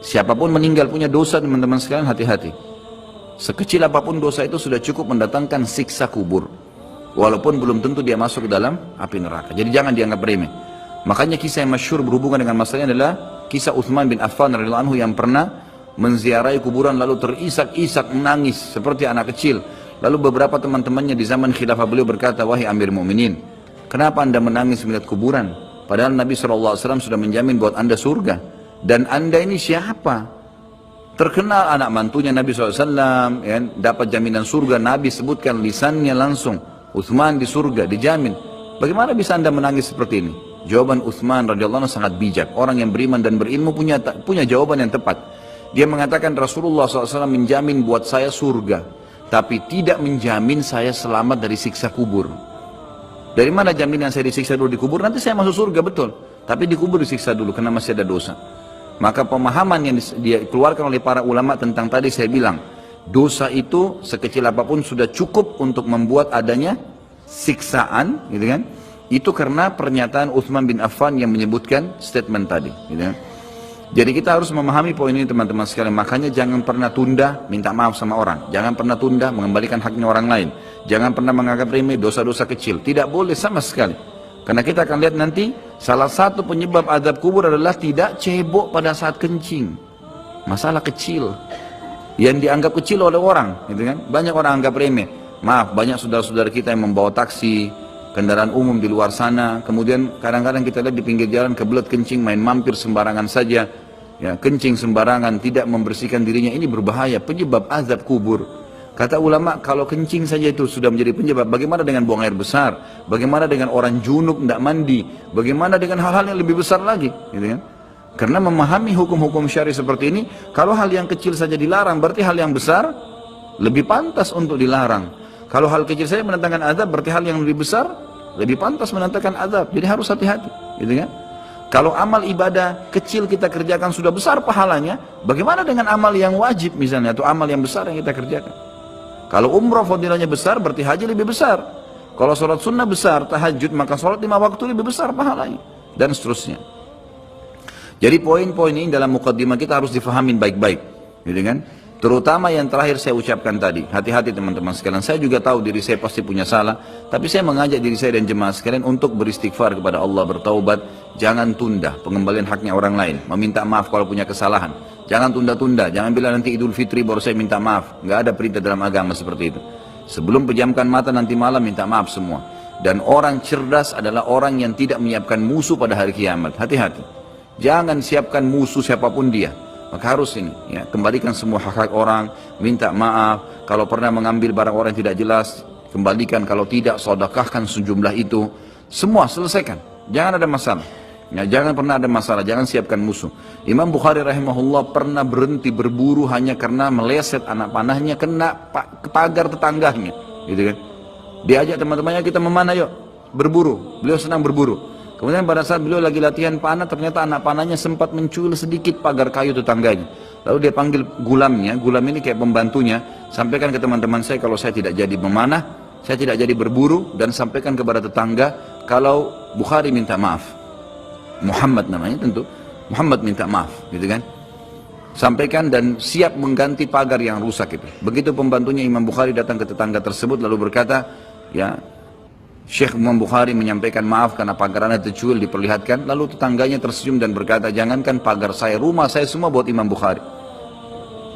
Siapapun meninggal punya dosa, teman-teman sekalian, hati-hati. Sekecil apapun dosa itu sudah cukup mendatangkan siksa kubur. Walaupun belum tentu dia masuk ke dalam api neraka. Jadi jangan dianggap remeh. Makanya kisah yang masyhur berhubungan dengan masalah ini adalah kisah Utsman bin Affan radhiyallahu anhu yang pernah menziarahi kuburan lalu terisak-isak menangis seperti anak kecil. Lalu beberapa teman-temannya di zaman khilafah beliau berkata, "Wahai Amir Mu'minin, kenapa anda menangis melihat kuburan? Padahal Nabi SAW sudah menjamin buat anda surga. Dan anda ini siapa? Terkenal anak mantunya Nabi SAW, ya, dapat jaminan surga. Nabi sebutkan lisannya langsung, Utsman di surga, dijamin. Bagaimana bisa anda menangis seperti ini?" Jawaban Utsman radhiyallahu anhu sangat bijak. Orang yang beriman dan berilmu punya jawaban yang tepat. Dia mengatakan, Rasulullah SAW menjamin buat saya surga, tapi tidak menjamin saya selamat dari siksa kubur. Dari mana jaminan saya disiksa dulu di kubur? Nanti saya masuk surga, betul. Tapi di kubur disiksa dulu karena masih ada dosa. Maka pemahaman yang dikeluarkan oleh para ulama tentang tadi saya bilang, dosa itu sekecil apapun sudah cukup untuk membuat adanya siksaan, gitu kan? Itu karena pernyataan Utsman bin Affan yang menyebutkan statement tadi, gitu kan? Jadi kita harus memahami poin ini, teman-teman sekalian. Makanya jangan pernah tunda minta maaf sama orang. Jangan pernah tunda mengembalikan haknya orang lain. Jangan pernah menganggap remeh dosa-dosa kecil. Tidak boleh sama sekali. Karena kita akan lihat nanti salah satu penyebab azab kubur adalah tidak cebok pada saat kencing. Masalah kecil yang dianggap kecil oleh orang, gitu kan? Banyak orang anggap remeh. Maaf, banyak saudara-saudara kita yang membawa taksi, kendaraan umum di luar sana, kemudian kadang-kadang kita lihat di pinggir jalan kebelet kencing, main mampir sembarangan saja, ya, kencing sembarangan, tidak membersihkan dirinya. Ini berbahaya, penyebab azab kubur. Kata ulama, kalau kencing saja itu sudah menjadi penyebab, bagaimana dengan buang air besar? Bagaimana dengan orang junub tidak mandi? Bagaimana dengan hal-hal yang lebih besar lagi, gitu kan? Karena memahami hukum-hukum syari seperti ini, kalau hal yang kecil saja dilarang, berarti hal yang besar lebih pantas untuk dilarang. Kalau hal kecil saja mendatangkan azab, berarti hal yang lebih besar lebih pantas mendatangkan azab. Jadi harus hati-hati, gitu kan? Kalau amal ibadah kecil kita kerjakan sudah besar pahalanya, bagaimana dengan amal yang wajib misalnya, atau amal yang besar yang kita kerjakan? Kalau umrah fadilahnya besar, berarti haji lebih besar. Kalau sholat sunnah besar, tahajud, maka sholat 5 waktu lebih besar pahalanya, dan seterusnya. Jadi poin-poin ini dalam mukaddimah kita harus difahamin baik-baik, gitu kan? Terutama yang terakhir saya ucapkan tadi, hati-hati teman-teman sekalian. Saya juga tahu diri saya pasti punya salah, tapi saya mengajak diri saya dan jemaah sekalian untuk beristighfar kepada Allah, bertaubat. Jangan tunda pengembalian haknya orang lain, meminta maaf kalau punya kesalahan. Jangan tunda-tunda, jangan bilang nanti Idul Fitri baru saya minta maaf. Nggak ada perintah dalam agama seperti itu. Sebelum pejamkan mata nanti malam minta maaf semua. Dan orang cerdas adalah orang yang tidak menyiapkan musuh pada hari kiamat. Hati-hati, jangan siapkan musuh siapapun dia. Maka harus ini, ya, kembalikan semua hak-hak orang, minta maaf. Kalau pernah mengambil barang orang yang tidak jelas, kembalikan. Kalau tidak, sedekahkan sejumlah itu. Semua selesaikan, jangan ada masalah. Ya, jangan pernah ada masalah, jangan siapkan musuh. Imam Bukhari rahimahullah pernah berhenti berburu hanya karena meleset anak panahnya kena pagar tetangganya, gitu kan? Diajak teman-temannya, kita memanah yuk, berburu. Beliau senang berburu. Kemudian pada saat beliau lagi latihan panah, ternyata anak panahnya sempat mencuil sedikit pagar kayu tetangganya. Lalu dia panggil gulamnya, gulam ini kayak pembantunya, sampaikan ke teman-teman saya kalau saya tidak jadi memanah, saya tidak jadi berburu, dan sampaikan kepada tetangga kalau Bukhari minta maaf. Muhammad namanya tentu, Muhammad minta maaf, gitu kan? Sampaikan dan siap mengganti pagar yang rusak itu. Begitu pembantunya Imam Bukhari datang ke tetangga tersebut lalu berkata, ya, Syekh Imam Bukhari menyampaikan maaf karena pagar anda tercuil, diperlihatkan. Lalu tetangganya tersenyum dan berkata, jangankan pagar saya, rumah saya semua buat Imam Bukhari.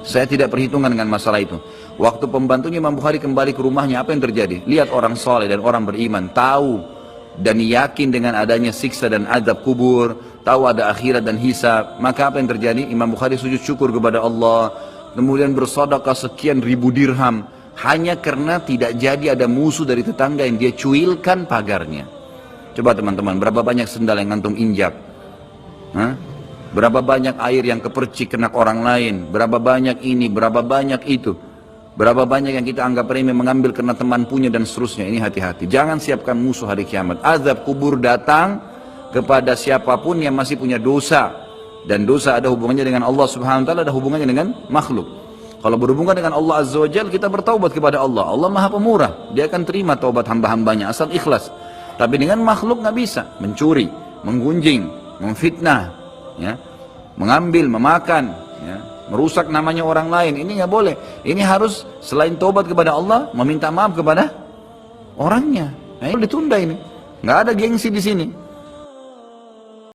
Saya tidak perhitungan dengan masalah itu. Waktu pembantunya Imam Bukhari kembali ke rumahnya, apa yang terjadi? Lihat orang soleh dan orang beriman, tahu dan yakin dengan adanya siksa dan azab kubur, tahu ada akhirat dan hisab. Maka apa yang terjadi? Imam Bukhari sujud syukur kepada Allah, kemudian bersedekah sekian ribu dirham, hanya karena tidak jadi ada musuh dari tetangga yang dia cuilkan pagarnya. Coba teman-teman, berapa banyak sendal yang antum injak? Hah? Berapa banyak air yang kepercik kena orang lain? Berapa banyak ini, berapa banyak itu? Berapa banyak yang kita anggap remeh mengambil karena teman punya dan seterusnya. Ini hati-hati, jangan siapkan musuh hari kiamat. Azab kubur datang kepada siapapun yang masih punya dosa. Dan dosa ada hubungannya dengan Allah subhanahu wa ta'ala, ada hubungannya dengan makhluk. Kalau berhubungan dengan Allah Azza wa Jalla, kita bertaubat kepada Allah. Allah Maha Pemurah, Dia akan terima taubat hamba-hambanya asal ikhlas. Tapi dengan makhluk nggak bisa, mencuri, menggunjing, memfitnah, ya, mengambil, memakan, ya, merusak namanya orang lain, ini nggak boleh. Ini harus selain tobat kepada Allah, meminta maaf kepada orangnya. Nah, ini ditunda ini, nggak ada gengsi di sini.